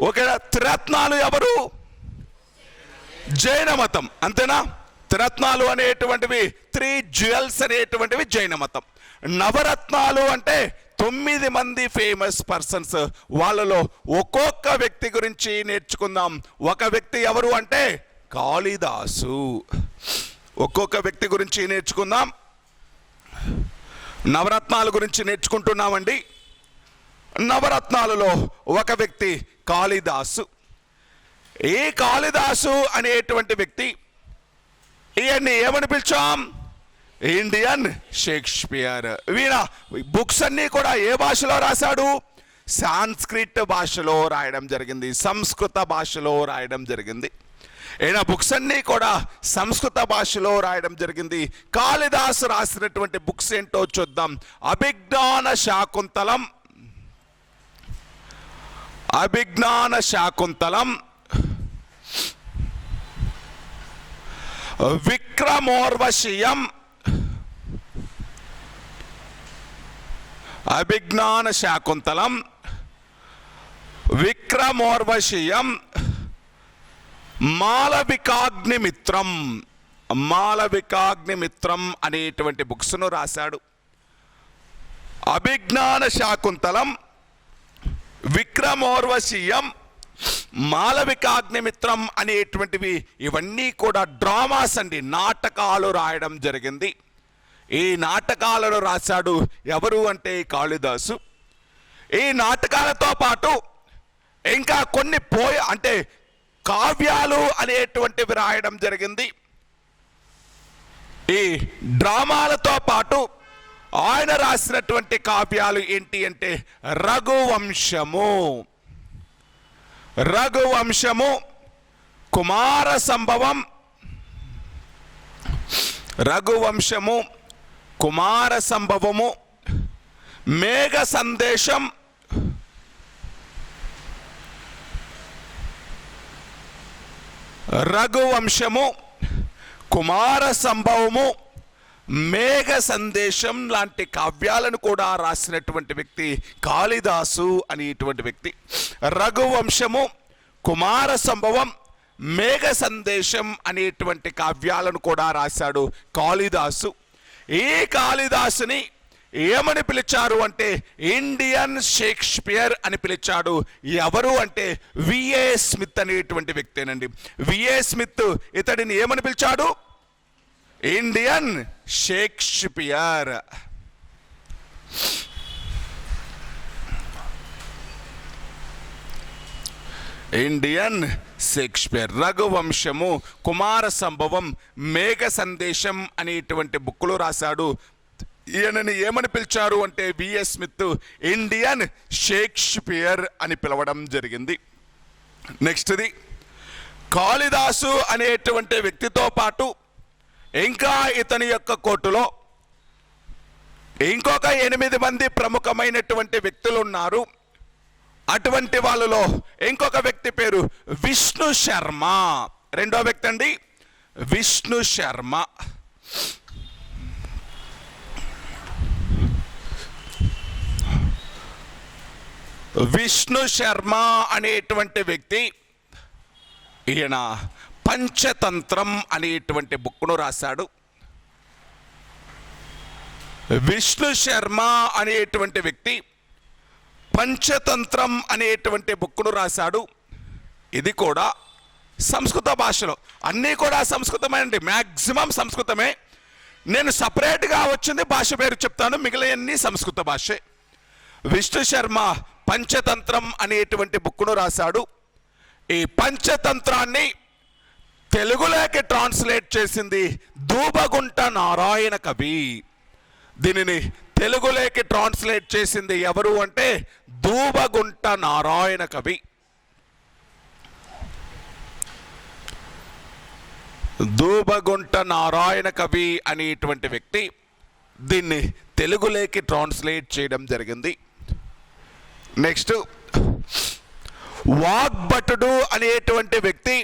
ఓకేనా? త్రిరత్నాలు ఎవరు? జైన మతం, అంతేనా? త్రిరత్నాలు అనేటువంటివి, 3 జ్యువెల్స్ అనేటువంటివి జైన మతం. నవరత్నాలు అంటే 9 మంది ఫేమస్ పర్సన్స్. వాళ్ళలో ఒక్కొక్క వ్యక్తి గురించి నేర్చుకుందాం. ఒక వ్యక్తి ఎవరు అంటే కాళిదాసు. ఒక్కొక్క వ్యక్తి గురించి నేర్చుకుందాం. నవరత్నాల గురించి నేర్చుకుంటున్నామండి. నవరత్నాలలో ఒక వ్యక్తి కాళిదాసు. ఈ కాళిదాసు అనేటువంటి వ్యక్తి, ఈయన్ని ఏమని పిలిచాం? Indian Shakespeare. వీణ బుక్స్ అన్నీ కూడా ఏ భాషలో రాశాడు? సాంస్క్రిట్ భాషలో రాయడం జరిగింది, సంస్కృత భాషలో రాయడం జరిగింది. ఈయన బుక్స్ అన్నీ కూడా సంస్కృత భాషలో రాయడం జరిగింది. కాళిదాసు రాసినటువంటి బుక్స్ ఏంటో చూద్దాం. అభిజ్ఞాన శాకుంతలం, అభిజ్ఞాన శాకుంతలం, విక్రమోర్వశీయం, అభిజ్ఞాన శాకుంతలం, విక్రమోర్వశీయం, మాలవికాగ్నిమిత్రం, మాలవికాగ్నిమిత్రం అనేటువంటి బుక్స్ను రాశాడు. అభిజ్ఞాన శాకుంతలం, విక్రమోర్వశీయం, మాలవికాగ్నిమిత్రం అనేటువంటివి ఇవన్నీ కూడా డ్రామాస్ అండి, నాటకాలు రాయడం జరిగింది. ఈ నాటకాలను రాశాడు ఎవరు అంటే కాళిదాసు. ఈ నాటకాలతో పాటు ఇంకా కొన్ని అంటే కావ్యాలు అనేటువంటివి రాయడం జరిగింది. ఈ డ్రామాలతో పాటు ఆయన రాసినటువంటి కావ్యాలు ఏంటి అంటే రఘువంశము, రఘువంశము, కుమార సంభవం, రఘువంశము, కుమార సంభవము, మేఘ సందేశం, రఘువంశము, కుమార సంభవము, మేఘ సందేశం లాంటి కావ్యాలను కూడా రాసినటువంటి వ్యక్తి కాళిదాసు అనేటువంటి వ్యక్తి. రఘువంశము, కుమార సంభవం, మేఘ సందేశం అనేటువంటి కావ్యాలను కూడా రాశాడు కాళిదాసు. ఈ కాళిదాసుని ఏమని పిలిచారు అంటే ఇండియన్ షేక్స్పియర్ అని పిలిచాడు. ఎవరు అంటే విఏ స్మిత్ అనేటువంటి వ్యక్తేనండి. విఏ స్మిత్ ఇతడిని ఏమని పిలిచాడు? Indian Shakespeare. Indian Shakespeare. Raghuvamsamu, Kumarasambhavam, మేఘ సందేశం అనేటువంటి బుక్కులు రాశాడు. ఈయనని ఏమని పిలిచారు అంటే విఏ స్మిత్ ఇండియన్ షేక్స్పియర్ అని పిలవడం జరిగింది. నెక్స్ట్ది కాళిదాసు అనేటువంటి వ్యక్తితో పాటు ఇంకా ఇతని యొక్క కోర్టులో ఇంకొక 8 మంది ప్రముఖమైనటువంటి వ్యక్తులు ఉన్నారు. అటువంటి వాళ్ళలో ఇంకొక వ్యక్తి పేరు విష్ణు శర్మ. రెండో వ్యక్తి అండి విష్ణు శర్మ. విష్ణు శర్మ అనేటువంటి వ్యక్తి ఈయన పంచతంత్రం అనేటువంటి బుక్ను రాశాడు. విష్ణు శర్మ అనేటువంటి వ్యక్తి పంచతంత్రం అనేటువంటి బుక్ను రాశాడు. ఇది కూడా సంస్కృత భాషలో, అన్నీ కూడా సంస్కృతమే అండి, మ్యాక్సిమం సంస్కృతమే. నేను సపరేట్గా వచ్చింది భాష పేరు చెప్తాను, మిగిలినన్ని సంస్కృత భాషే. విష్ణు శర్మ పంచతంత్రం అనేటువంటి బుక్ను రాశాడు. ఈ పంచతంత్రాన్ని తెలుగులోకి ట్రాన్స్లేట్ చేసింది దూబగుంట నారాయణ కవి. దీనిని తెలుగులోకి ట్రాన్స్లేట్ చేసింది ఎవరు అంటే దూబగుంట నారాయణ కవి. దూబగుంట నారాయణ కవి అనేటువంటి వ్యక్తి దీన్ని తెలుగులోకి ట్రాన్స్లేట్ చేయడం జరిగింది. నెక్స్ట్ వాగ్భటుడు అనేటువంటి వ్యక్తి,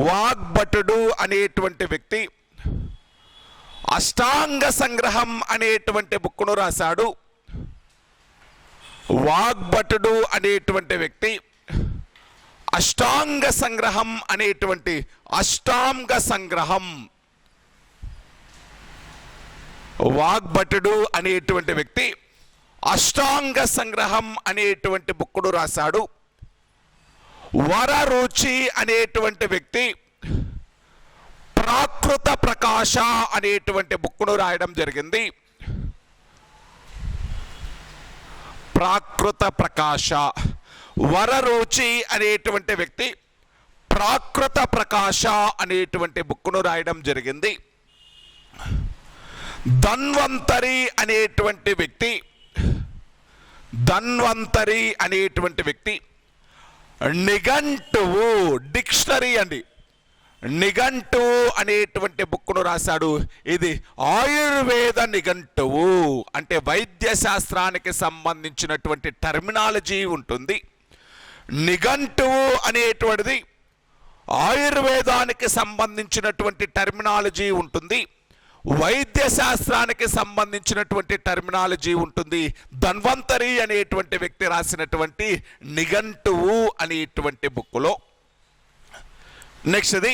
వాగ్భటుడు అనేటువంటి వ్యక్తి అష్టాంగ సంగ్రహం అనేటువంటి బుక్ను రాశాడు. వాగ్భటుడు అనేటువంటి వ్యక్తి అష్టాంగ సంగ్రహం అనేటువంటి అష్టాంగ సంగ్రహం, వాగ్భటుడు అనేటువంటి వ్యక్తి అష్టాంగ సంగ్రహం అనేటువంటి బుక్కును రాశాడు. వరరుచి అనేటువంటి వ్యక్తి ప్రాకృత ప్రకాశ అనేటువంటి బుక్కును రాయడం జరిగింది. ప్రాకృత ప్రకాశ. వరరుచి అనేటువంటి వ్యక్తి ప్రాకృత ప్రకాశ అనేటువంటి బుక్కును రాయడం జరిగింది. ధన్వంతరి అనేటువంటి వ్యక్తి, ధన్వంతరి అనేటువంటి వ్యక్తి నిఘంటువు, డిక్షనరీ అండి, నిఘంటువు అనేటువంటి బుక్కును రాశాడు. ఇది ఆయుర్వేద నిఘంటువు, అంటే వైద్య శాస్త్రానికి సంబంధించినటువంటి టర్మినాలజీ ఉంటుంది. నిఘంటువు అనేటువంటిది ఆయుర్వేదానికి సంబంధించినటువంటి టర్మినాలజీ ఉంటుంది, వైద్య శాస్త్రానికి సంబంధించినటువంటి టర్మినాలజీ ఉంటుంది. ధన్వంతరి అనేటువంటి వ్యక్తి రాసినటువంటి నిఘంటువు అనేటువంటి బుక్కులో. నెక్స్ట్ది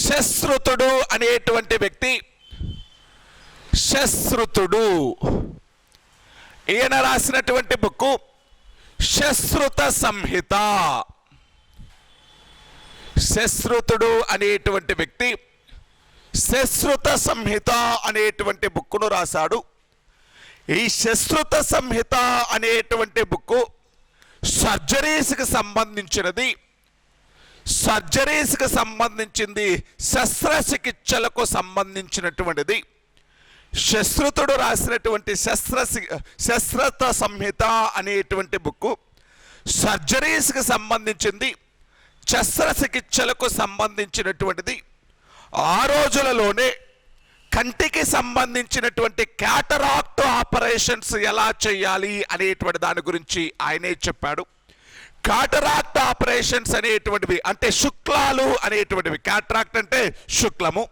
శశ్రుతుడు అనేటువంటి వ్యక్తి, శశ్రుతుడు, ఈయన రాసినటువంటి బుక్కు శశ్రుత సంహిత. శశ్రుతుడు అనేటువంటి వ్యక్తి శశ్రుత సంహిత అనేటువంటి బుక్కును రాశాడు. ఈ శశ్రుత సంహిత అనేటువంటి బుక్కు సర్జరీస్కి సంబంధించినది, సర్జరీస్కి సంబంధించింది, శస్త్రచికిత్సలకు సంబంధించినటువంటిది. శశ్రుతుడు రాసినటువంటి శస్త్రత సంహిత అనేటువంటి బుక్కు సర్జరీస్కి సంబంధించింది, శస్త్రచికిత్సలకు సంబంధించినటువంటిది. ఆ రోజులలోనే కంటికి సంబంధించినటువంటి క్యాటరాక్ట్ ఆపరేషన్స్ ఎలా చేయాలి అనేటువంటి దాని గురించి ఆయనే చెప్పాడు. క్యాటరాక్ట్ ఆపరేషన్స్ అనేటువంటివి అంటే శుక్లాలు అనేటువంటివి, క్యాటరాక్ట్ అంటే శుక్లము,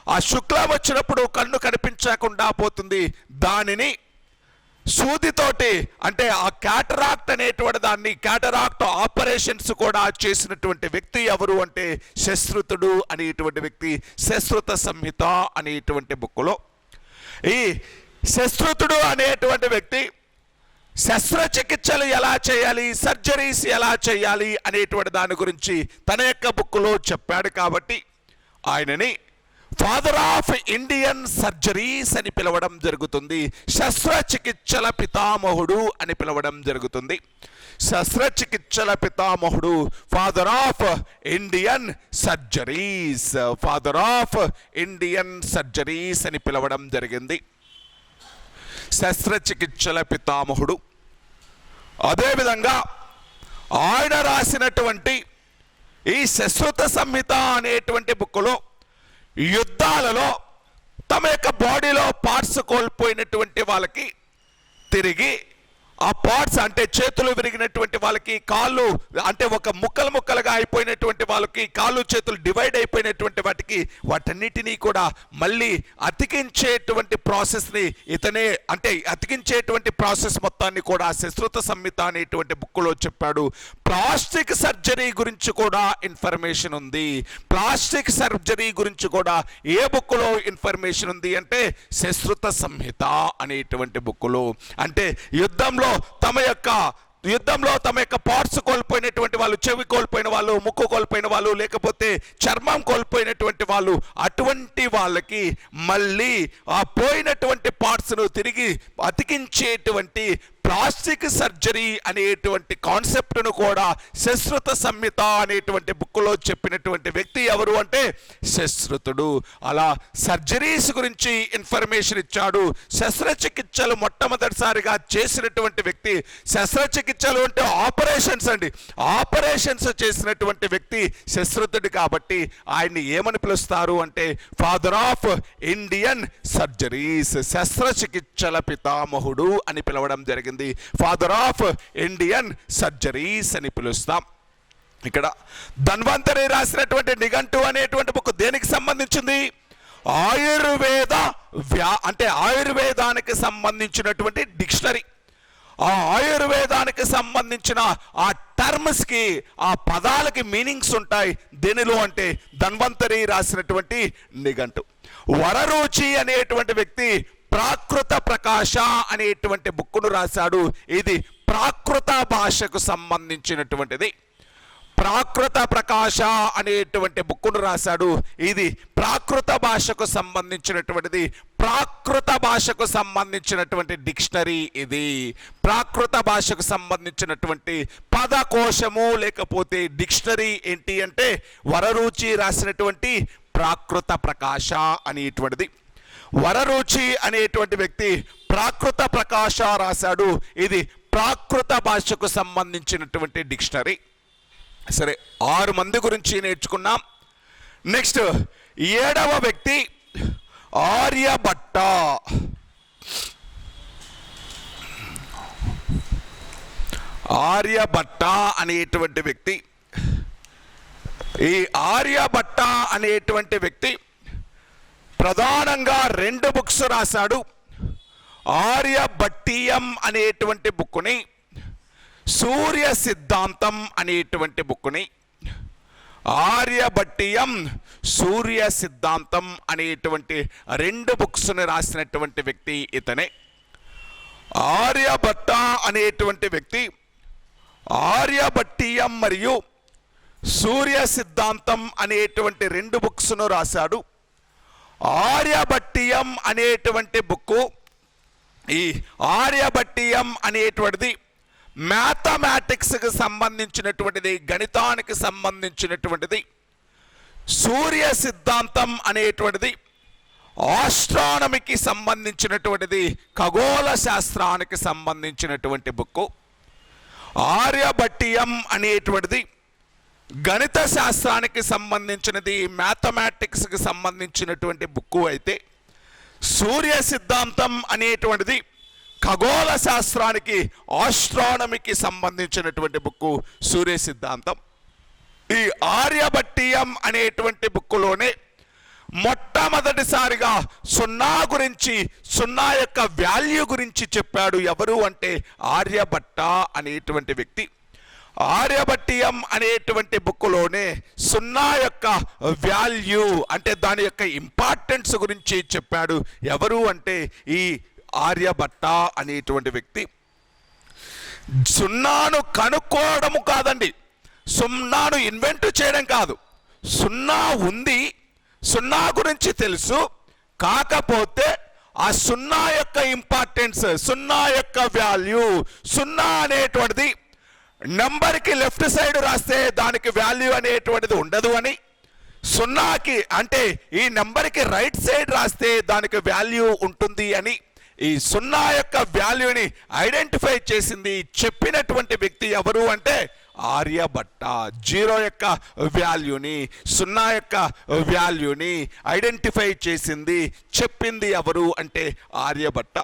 ఆ శుక్లం వచ్చినప్పుడు కన్ను కనిపించకుండా పోతుంది, దానిని సూదితోటి అంటే ఆ క్యాటరాక్ట్ అనేటువంటి దాన్ని క్యాటరాక్ట్ ఆపరేషన్స్ కూడా చేసినటువంటి వ్యక్తి ఎవరు అంటే శశ్రుతుడు అనేటువంటి వ్యక్తి. శశ్రుత సంహిత అనేటువంటి బుక్కులో ఈ శశ్రుతుడు అనేటువంటి వ్యక్తి శస్త్రచికిత్సలు ఎలా చేయాలి, సర్జరీస్ ఎలా చేయాలి అనేటువంటి దాని గురించి తన యొక్క బుక్కులో చెప్పాడు. కాబట్టి ఆయనని ఫాదర్ ఆఫ్ ఇండియన్ సర్జరీస్ అని పిలవడం జరుగుతుంది. శస్త్రచికిత్సల పితామహుడు అని పిలవడం జరుగుతుంది. శస్త్రచికిత్సల పితామహుడు, father of Indian surgeries, father of Indian surgeries అని పిలవడం జరిగింది. శస్త్రచికిత్సల పితామహుడు. అదేవిధంగా ఆయన రాసినటువంటి ఈ శశ్రుత సంహిత అనేటువంటి బుక్కులో యుద్ధాలలో తమ యొక్క బాడీలో పార్ట్స్ కోల్పోయినటువంటి వాళ్ళకి తిరిగి ఆ పార్ట్స్ అంటే చేతులు విరిగినటువంటి వాళ్ళకి, కాళ్ళు అంటే ఒక ముక్కలు ముక్కలుగా అయిపోయినటువంటి వాళ్ళకి, కాళ్ళు చేతులు డివైడ్ అయిపోయినటువంటి వాటికి, వాటన్నిటినీ కూడా మళ్ళీ అతికించేటువంటి ప్రాసెస్ని ఇతనే అంటే అతికించేటువంటి ప్రాసెస్ మొత్తాన్ని కూడా శశ్రుత సంహిత అనేటువంటి బుక్కులో చెప్పాడు. ప్లాస్టిక్ సర్జరీ గురించి కూడా ఇన్ఫర్మేషన్ ఉంది. ప్లాస్టిక్ సర్జరీ గురించి కూడా ఏ బుక్కులో ఇన్ఫర్మేషన్ ఉంది అంటే శశ్రుత సంహిత అనేటువంటి బుక్కులో. అంటే యుద్ధంలో తమ యొక్క పార్ట్స్ కోల్పోయినటువంటి వాళ్ళు, చెవి కోల్పోయిన వాళ్ళు, ముక్కు కోల్పోయిన వాళ్ళు, లేకపోతే చర్మం కోల్పోయినటువంటి వాళ్ళు, అటువంటి వాళ్ళకి మళ్ళీ ఆ పోయినటువంటి పార్ట్స్ను తిరిగి అతికించేటువంటి ప్లాస్టిక్ సర్జరీ అనేటువంటి కాన్సెప్ట్ను కూడా శశ్రుత సంహిత అనేటువంటి బుక్లో చెప్పినటువంటి వ్యక్తి ఎవరు అంటే శశ్రుతుడు. అలా సర్జరీస్ గురించి ఇన్ఫర్మేషన్ ఇచ్చాడు. శస్త్రచికిత్సలు మొట్టమొదటిసారిగా చేసినటువంటి వ్యక్తి, శస్త్రచికిత్సలు అంటే ఆపరేషన్స్ అండి, ఆపరేషన్స్ చేసినటువంటి వ్యక్తి శశ్రుతుడు. కాబట్టి ఆయన్ని ఏమని పిలుస్తారు అంటే ఫాదర్ ఆఫ్ ఇండియన్ సర్జరీస్, శస్త్రచికిత్సల పితామహుడు అని పిలవడం జరిగింది. ఫాదర్ ఆఫ్ ఇండియన్ సర్జరీస్ అని పిలుస్తాం. ఇక్కడ ధన్వంతరి రాసినటువంటి నిఘంటు అనేటువంటి బుక్ దేనికి సంబంధించింది? ఆయుర్వేద అంటే ఆయుర్వేదానికి సంబంధించినటువంటి డిక్షనరీ. ఆ ఆయుర్వేదానికి సంబంధించిన ఆ టర్మ్స్కి, ఆ పదాలకి మీనింగ్స్ ఉంటాయి. దేనిలో అంటే ధన్వంతరి రాసినటువంటి నిఘంటు. వరరుచి అనేటువంటి వ్యక్తి ప్రాకృత ప్రకాశ అనేటువంటి బుక్కును రాశాడు. ఇది ప్రాకృత భాషకు సంబంధించినటువంటిది. ప్రాకృత ప్రకాశ అనేటువంటి బుక్కును రాశాడు. ఇది ప్రాకృత భాషకు సంబంధించినటువంటిది. ప్రాకృత భాషకు సంబంధించినటువంటి డిక్షనరీ ఇది. ప్రాకృత భాషకు సంబంధించినటువంటి పదకోశము లేకపోతే డిక్షనరీ ఏంటి అంటే వరరుచి రాసినటువంటి ప్రాకృత ప్రకాశ అనేటువంటిది. వరరుచి అనేటువంటి వ్యక్తి ప్రాకృత ప్రకాశ రాశాడు. ఇది ప్రాకృత భాషకు సంబంధించినటువంటి డిక్షనరీ. సరే, 6 మంది గురించి నేర్చుకున్నాం. నెక్స్ట్ 7వ వ్యక్తి ఆర్యభట్ట. ఆర్యభట్ట అనేటువంటి వ్యక్తి, ఈ ఆర్యభట్ట అనేటువంటి వ్యక్తి ప్రధానంగా 2 బుక్స్ రాశాడు. ఆర్యభట్టీయం అనేటువంటి బుక్కుని, సూర్య సిద్ధాంతం అనేటువంటి బుక్కుని. ఆర్యభట్టీయం, సూర్య సిద్ధాంతం అనేటువంటి 2 బుక్స్ని రాసినటువంటి వ్యక్తి ఇతనే. ఆర్యభట్ట అనేటువంటి వ్యక్తి ఆర్యభట్టీయం మరియు సూర్య సిద్ధాంతం అనేటువంటి 2 బుక్స్ను రాశాడు. ఆర్యభట్టీయం అనేటువంటి బుక్కు, ఈ ఆర్యభట్టీయం అనేటువంటిది మ్యాథమెటిక్స్కి సంబంధించినటువంటిది, గణితానికి సంబంధించినటువంటిది. సూర్య సిద్ధాంతం అనేటువంటిది ఆస్ట్రానమీకి సంబంధించినటువంటిది, ఖగోళ శాస్త్రానికి సంబంధించినటువంటి బుక్కు. ఆర్యభట్టీయం అనేటువంటిది గణిత శాస్త్రానికి సంబంధించినది, మ్యాథమెటిక్స్కి సంబంధించినటువంటి బుక్కు అయితే, సూర్య సిద్ధాంతం అనేటువంటిది ఖగోళ శాస్త్రానికి, ఆస్ట్రానమీకి సంబంధించినటువంటి బుక్కు సూర్య సిద్ధాంతం. ఈ ఆర్యభట్టీయం అనేటువంటి బుక్కులోనే మొట్టమొదటిసారిగా 0 గురించి, 0 యొక్క వాల్యూ గురించి చెప్పాడు. ఎవరు అంటే ఆర్యభట్ట అనేటువంటి వ్యక్తి. ఆర్యభట్టీయం అనేటువంటి బుక్కులోనే 0 యొక్క వాల్యూ అంటే దాని యొక్క ఇంపార్టెన్స్ గురించి చెప్పాడు. ఎవరు అంటే ఈ ఆర్యభట్ట అనేటువంటి వ్యక్తి. 0ను కనుక్కోవడము కాదండి, 0ను ఇన్వెంట్ చేయడం కాదు. 0 ఉంది, 0 గురించి తెలుసు, కాకపోతే ఆ 0 యొక్క ఇంపార్టెన్స్, 0 యొక్క వాల్యూ, 0 అనేటువంటిది నెంబర్కి లెఫ్ట్ సైడ్ రాస్తే దానికి వాల్యూ అనేటువంటిది ఉండదు అని, 0కి అంటే ఈ నెంబర్కి రైట్ సైడ్ రాస్తే దానికి వాల్యూ ఉంటుంది అని, ఈ 0 యొక్క వాల్యూని ఐడెంటిఫై చేసింది, చెప్పినటువంటి వ్యక్తి ఎవరు అంటే ఆర్యభట్ట. 0 యొక్క వాల్యూని, 0 యొక్క వాల్యూని ఐడెంటిఫై చేసింది, చెప్పింది ఎవరు అంటే ఆర్యభట్ట.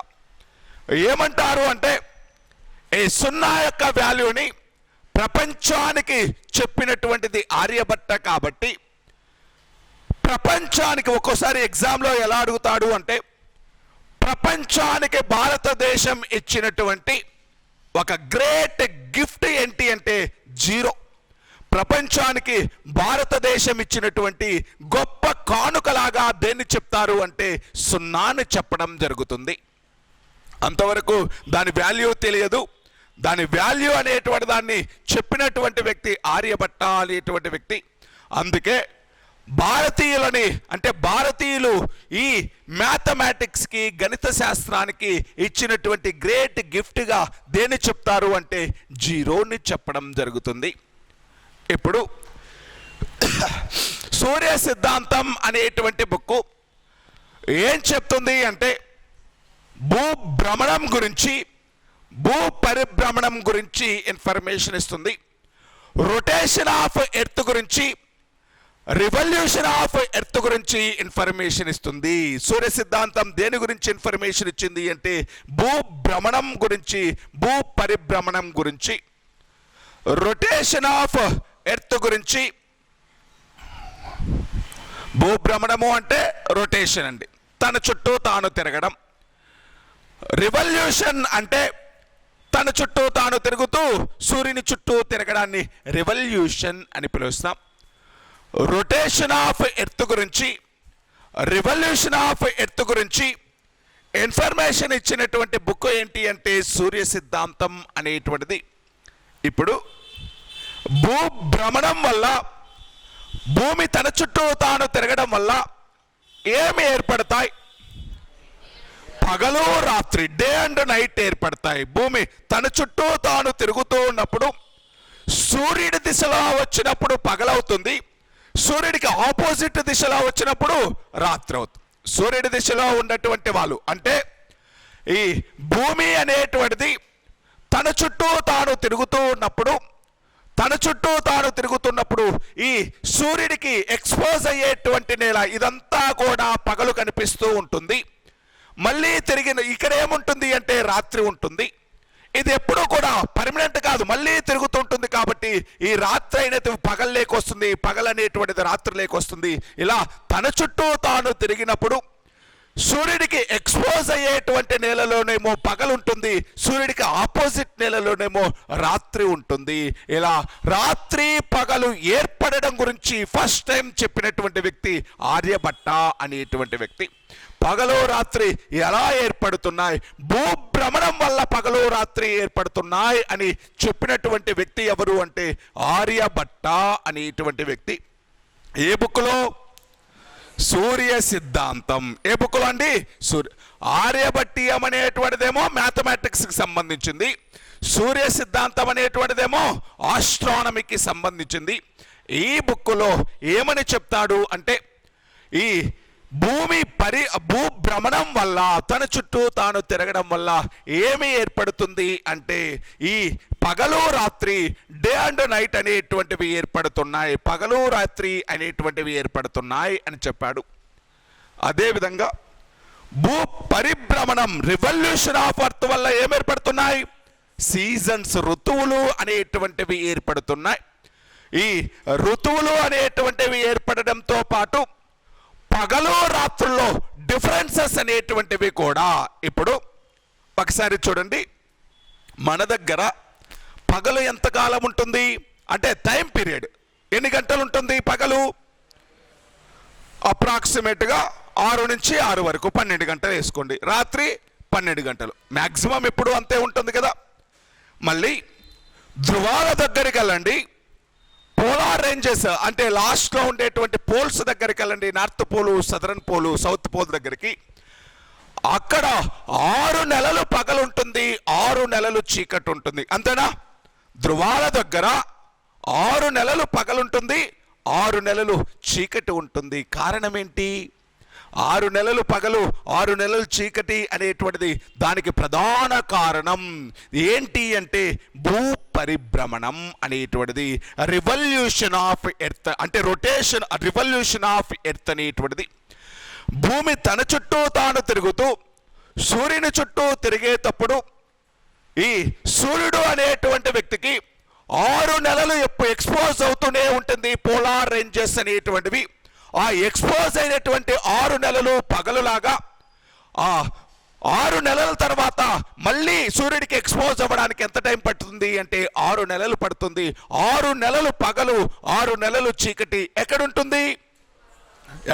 ఏమంటారు అంటే ఈ 0 యొక్క వాల్యూని ప్రపంచానికి చెప్పినటువంటిది ఆర్యభట్ట. కాబట్టి ప్రపంచానికి ఒక్కోసారి ఎగ్జామ్లో ఎలా అడుగుతాడు అంటే, ప్రపంచానికి భారతదేశం ఇచ్చినటువంటి ఒక గ్రేట్ గిఫ్ట్ ఏంటి అంటే 0. ప్రపంచానికి భారతదేశం ఇచ్చినటువంటి గొప్ప కానుకలాగా దేన్ని చెప్తారు అంటే 0ని చెప్పడం జరుగుతుంది. అంతవరకు దాని వాల్యూ తెలియదు. దాని వాల్యూ అనేటువంటి దాన్ని చెప్పినటువంటి వ్యక్తి ఆర్యభట్ట అనేటువంటి వ్యక్తి. అందుకే భారతీయులని అంటే భారతీయులు ఈ మ్యాథమెటిక్స్కి, గణిత శాస్త్రానికి ఇచ్చినటువంటి గ్రేట్ గిఫ్ట్గా దేన్ని చెప్తారు అంటే 0ని చెప్పడం జరుగుతుంది. ఇప్పుడు సూర్య సిద్ధాంతం అనేటువంటి బుక్కు ఏం చెప్తుంది అంటే భూభ్రమణం గురించి, భూ పరిభ్రమణం గురించి ఇన్ఫర్మేషన్ ఇస్తుంది. రొటేషన్ ఆఫ్ ఎర్త్ గురించి, రివల్యూషన్ ఆఫ్ ఎర్త్ గురించి ఇన్ఫర్మేషన్ ఇస్తుంది. సూర్య సిద్ధాంతం దేని గురించి ఇన్ఫర్మేషన్ ఇచ్చింది అంటే భూ భ్రమణం గురించి, భూ పరిభ్రమణం గురించి. రొటేషన్ ఆఫ్ ఎర్త్ గురించి, భూభ్రమణము అంటే రొటేషన్ అండి, తన చుట్టూ తాను తిరగడం. రివల్యూషన్ అంటే తన చుట్టూ తాను తిరుగుతూ సూర్యుని చుట్టూ తిరగడాన్ని రివల్యూషన్ అని పిలుస్తాం. రొటేషన్ ఆఫ్ ఎర్త్ గురించి, రివల్యూషన్ ఆఫ్ ఎర్త్ గురించి ఇన్ఫర్మేషన్ ఇచ్చినటువంటి బుక్ ఏంటి అంటే సూర్య సిద్ధాంతం అనేటువంటిది. ఇప్పుడు భూభ్రమణం వల్ల, భూమి తన చుట్టూ తాను తిరగడం వల్ల ఏమి ఏర్పడతాయి? పగలు రాత్రి, డే అండ్ నైట్ ఏర్పడతాయి. భూమి తన చుట్టూ తాను తిరుగుతూ ఉన్నప్పుడు సూర్యుడి దిశలో వచ్చినప్పుడు పగలవుతుంది, సూర్యుడికి ఆపోజిట్ దిశలో వచ్చినప్పుడు రాత్రి అవుతుంది. సూర్యుడి దిశలో ఉన్నటువంటి వాళ్ళు అంటే ఈ భూమి అనేటువంటిది తన చుట్టూ తాను తిరుగుతూ ఉన్నప్పుడు, తన చుట్టూ తాను తిరుగుతున్నప్పుడు ఈ సూర్యుడికి ఎక్స్పోజ్ అయ్యేటువంటి నేల ఇదంతా కూడా పగలు కనిపిస్తూ ఉంటుంది. మళ్ళీ తిరిగిన ఇక్కడ ఏముంటుంది అంటే రాత్రి ఉంటుంది. ఇది ఎప్పుడూ కూడా పర్మనెంట్ కాదు, మళ్ళీ తిరుగుతుంటుంది. కాబట్టి ఈ రాత్రి అయినది పగలు లేకొస్తుంది, పగలు అనేటువంటిది రాత్రి లేకొస్తుంది. ఇలా తన చుట్టూ తాను తిరిగినప్పుడు సూర్యుడికి ఎక్స్పోజ్ అయ్యేటువంటి నేలలోనేమో పగలు ఉంటుంది, సూర్యుడికి ఆపోజిట్ నేలలోనేమో రాత్రి ఉంటుంది. ఇలా రాత్రి పగలు ఏర్పడడం గురించి ఫస్ట్ టైం చెప్పినటువంటి వ్యక్తి ఆర్యభట్ట అనేటువంటి వ్యక్తి. పగలు రాత్రి ఎలా ఏర్పడుతున్నాయి, భూభ్రమణం వల్ల పగలు రాత్రి ఏర్పడుతున్నాయి అని చెప్పినటువంటి వ్యక్తి ఎవరు అంటే ఆర్యభట్ట అనేటువంటి వ్యక్తి. ఏ బుక్లో? సూర్య సిద్ధాంతం. ఏ బుక్లో అండి? ఆర్యభట్టీయం అనేటువంటిదేమో మ్యాథమెటిక్స్కి సంబంధించింది, సూర్య సిద్ధాంతం అనేటువంటిదేమో ఆస్ట్రానమీకి సంబంధించింది. ఈ బుక్లో ఏమని చెప్తాడు అంటే ఈ భూభ్రమణం వల్ల, తన చుట్టూ తాను తిరగడం వల్ల ఏమి ఏర్పడుతుంది అంటే ఈ పగలు రాత్రి, డే అండ్ నైట్ అనేటువంటివి ఏర్పడుతున్నాయి, పగలు రాత్రి అనేటువంటివి ఏర్పడుతున్నాయి అని చెప్పాడు. అదేవిధంగా భూ పరిభ్రమణం, రివల్యూషన్ ఆఫ్ అర్త్ వల్ల ఏం ఏర్పడుతున్నాయి? సీజన్స్, ఋతువులు అనేటువంటివి ఏర్పడుతున్నాయి. ఈ ఋతువులు అనేటువంటివి ఏర్పడడంతో పాటు పగలు రాత్రుల్లో డిఫరెన్సెస్ అనేటువంటివి కూడా. ఇప్పుడు ఒకసారి చూడండి, మన దగ్గర పగలు ఎంతకాలం ఉంటుంది అంటే టైం పీరియడ్ ఎన్ని గంటలు ఉంటుంది? పగలు అప్రాక్సిమేట్గా 6 నుంచి 6 వరకు 12 గంటలు వేసుకోండి. రాత్రి 12 గంటలు మ్యాక్సిమం ఎప్పుడు అంతే ఉంటుంది కదా. మళ్ళీ ధ్రువాల దగ్గరికి వెళ్ళండి, పోలార్ రేంజెస్ అంటే లాస్ట్లో ఉండేటువంటి పోల్స్ దగ్గరికి వెళ్ళండి, north pole, southern pole, south pole దగ్గరికి. అక్కడ 6 నెలలు పగలు ఉంటుంది, 6 నెలలు చీకటి ఉంటుంది. అంతేనా? ధ్రువాల దగ్గర 6 నెలలు పగలుంటుంది, 6 నెలలు చీకటి ఉంటుంది. కారణం ఏంటి? 6 నెలలు పగలు, 6 నెలలు చీకటి అనేటువంటిది దానికి ప్రధాన కారణం ఏంటి అంటే భూ పరిభ్రమణం అనేటువంటిది, రివల్యూషన్ ఆఫ్ ఎర్త్ అంటే రొటేషన్, రివల్యూషన్ ఆఫ్ ఎర్త్ అనేటువంటిది. భూమి తన చుట్టూ తాను తిరుగుతూ సూర్యుని చుట్టూ తిరిగేటప్పుడు ఈ సూర్యుడు అనేటువంటి వ్యక్తికి 6 నెలలు ఎక్స్పోజ్ అవుతూనే ఉంటుంది, పోలార్ రేంజెస్ అనేటువంటివి. ఆ ఎక్స్పోజ్ అయినటువంటి 6 నెలలు పగలులాగా, ఆ 6 నెలల తర్వాత మళ్ళీ సూర్యుడికి ఎక్స్పోజ్ అవ్వడానికి ఎంత టైం పడుతుంది అంటే 6 నెలలు పడుతుంది. 6 నెలలు పగలు, 6 నెలలు చీకటి ఎక్కడుంటుంది?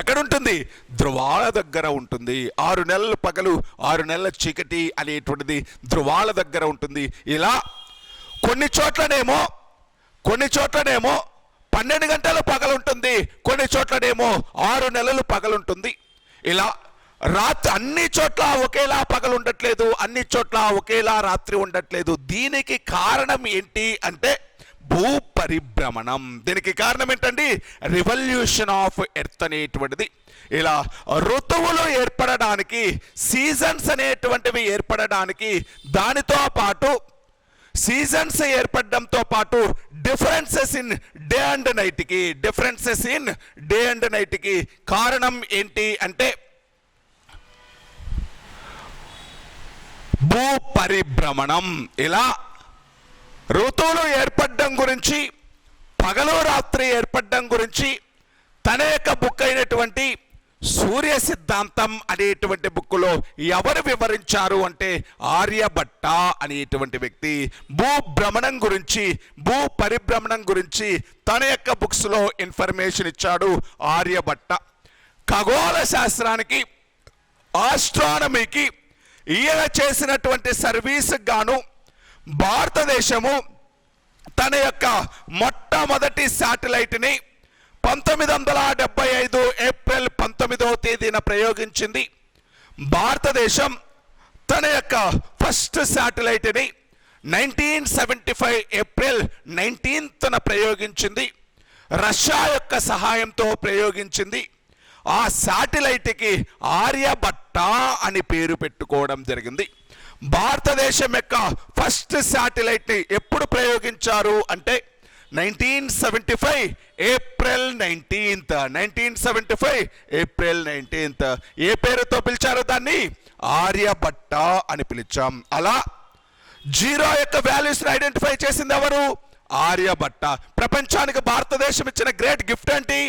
ఎక్కడుంటుంది? ధ్రువాల దగ్గర ఉంటుంది. 6 నెలలు పగలు, 6 నెలల చీకటి అనేటువంటిది ధ్రువాల దగ్గర ఉంటుంది. ఇలా కొన్ని చోట్లనేమో 12 గంటలు పగలుంటుంది, కొన్ని చోట్లనేమో 6 నెలలు పగలుంటుంది. ఇలా రాత్రి అన్ని చోట్ల ఒకేలా పగలు ఉండట్లేదు, అన్ని చోట్ల ఒకేలా రాత్రి ఉండట్లేదు. దీనికి కారణం ఏంటి అంటే భూ పరిభ్రమణం. దీనికి కారణం ఏంటండి? రివల్యూషన్ ఆఫ్ ఎర్త్ అనేటువంటిది. ఇలా ఋతువులు ఏర్పడడానికి, సీజన్స్ అనేటువంటివి ఏర్పడడానికి, దానితో పాటు సీజన్స్ ఏర్పడడంతో పాటు డిఫరెన్సెస్ ఇన్ డే అండ్ నైట్కి కారణం ఏంటి అంటే భూ పరిభ్రమణం. ఇలా ఋతువులు ఏర్పడడం గురించి, పగలు రాత్రి ఏర్పడడం గురించి తన యొక్క బుక్ అయినటువంటి సూర్య సిద్ధాంతం అనేటువంటి బుక్కులో ఎవరు వివరించారు అంటే ఆర్యభట్ట అనేటువంటి వ్యక్తి భూభ్రమణం గురించి, భూ పరిభ్రమణం గురించి తన యొక్క బుక్స్లో ఇన్ఫర్మేషన్ ఇచ్చాడు ఆర్యభట్ట. ఖగోళ శాస్త్రానికి, ఆస్ట్రానమీకి ఈయన చేసినటువంటి సర్వీస్ గాను భారతదేశము తన యొక్క మొట్టమొదటి శాటిలైట్ని 1975 ఏప్రిల్ 19వ తేదీన ప్రయోగించింది. భారతదేశం తన యొక్క ఫస్ట్ శాటిలైట్ని 1975 ఏప్రిల్ 19న ప్రయోగించింది. రష్యా యొక్క సహాయంతో ప్రయోగించింది. ఆ శాటిలైట్కి ఆర్యభట్ట అని పేరు పెట్టుకోవడం జరిగింది. భారతదేశం యొక్క ఫస్ట్ శాటిలైట్ని ఎప్పుడు ప్రయోగించారు అంటే 1975 ఏప్రిల్ 19th. 1975 April 19th. ఏ పేరుతో పిలిచారు దాన్ని? ఆర్యభట్ట అని పిలిచాం. అలా జీరో యొక్క వాల్యూస్ని ఐడెంటిఫై చేసింది ఎవరు? ఆర్యభట్ట. ప్రపంచానికి భారతదేశం ఇచ్చిన గ్రేట్ గిఫ్ట్ ఏంటి?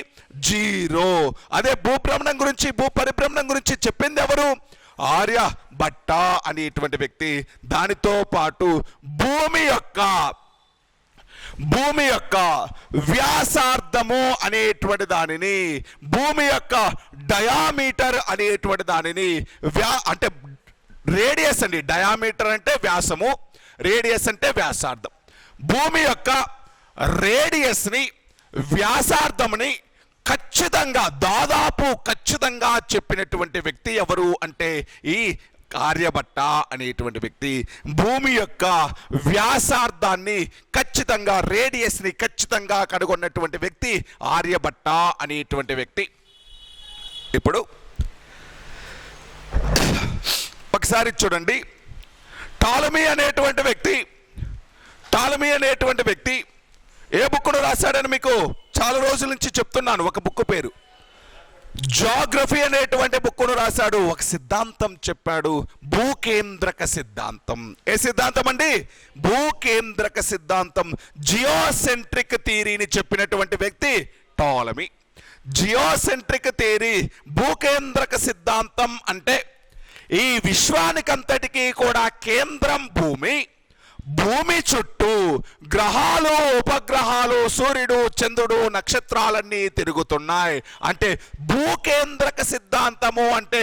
జీరో. అదే భూభ్రమణం గురించి, భూ పరిభ్రమణం గురించి చెప్పింది ఎవరు? ఆర్యభట్ట అనేటువంటి వ్యక్తి. దానితో పాటు భూమి యొక్క వ్యాసార్థము అనేటువంటి దానిని, భూమి యొక్క డయామీటర్ అనేటువంటి దానిని, అంటే రేడియస్ అండి. డయామీటర్ అంటే వ్యాసము, రేడియస్ అంటే వ్యాసార్థం. భూమి యొక్క రేడియస్ని, వ్యాసార్థముని ఖచ్చితంగా, దాదాపు ఖచ్చితంగా చెప్పినటువంటి వ్యక్తి ఎవరు అంటే ఈ ఆర్యభట్ట అనేటువంటి వ్యక్తి. భూమి యొక్క వ్యాసార్థాన్ని ఖచ్చితంగా, రేడియస్ని ఖచ్చితంగా కనుగొన్నటువంటి వ్యక్తి ఆర్యభట్ట అనేటువంటి వ్యక్తి. ఇప్పుడు ఒకసారి చూడండి, టాలమీ అనేటువంటి వ్యక్తి ఏ బుక్ను రాశాడని మీకు చాలా రోజుల నుంచి చెప్తున్నాను. ఒక బుక్ పేరు జాగ్రఫీ అనేటువంటి బుక్ను రాశాడు. ఒక సిద్ధాంతం చెప్పాడు, భూకేంద్రక సిద్ధాంతం. ఏ సిద్ధాంతం అండి? భూకేంద్రక సిద్ధాంతం. జియోసెంట్రిక్ థియరీని చెప్పినటువంటి వ్యక్తి టాలమీ. జియోసెంట్రిక్ థియరీ, భూకేంద్రక సిద్ధాంతం అంటే ఈ విశ్వానికంతటికీ కూడా కేంద్రం భూమి. భూమి చుట్టూ గ్రహాలు, ఉపగ్రహాలు, సూర్యుడు, చంద్రుడు, నక్షత్రాలన్నీ తిరుగుతున్నాయి. అంటే భూకేంద్రక సిద్ధాంతము అంటే